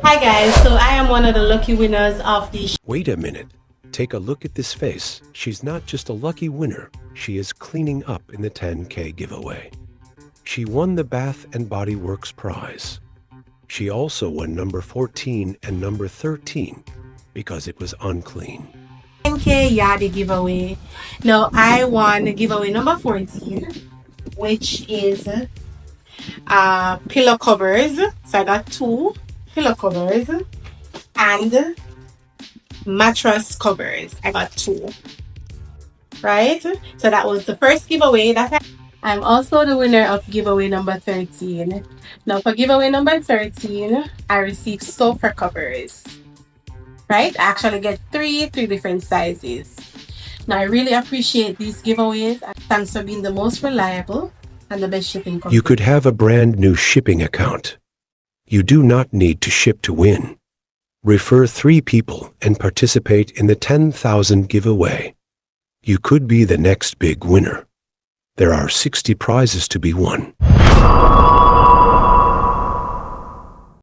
Hi guys, so I am one of the lucky winners of the Wait a minute. Take a look at this face. She's not just a lucky winner, she is cleaning up in the 10K giveaway. She won the Bath and Body Works prize. She also won number 14 and number 13 because it was unclean. 10K Yardie giveaway. Now I won the giveaway number 14, which is pillow covers. So I got two pillow covers and mattress covers. I got two. Right? So that was the first giveaway that I'm also the winner of giveaway number 13. Now for giveaway number 13, I received sofa covers. Right? I actually get three different sizes. Now I really appreciate these giveaways. Thanks for being the most reliable and the best shipping company. You could have a brand new shipping account. You do not need to ship to win. Refer 3 people and participate in the 10,000 giveaway. You could be the next big winner. There are 60 prizes to be won.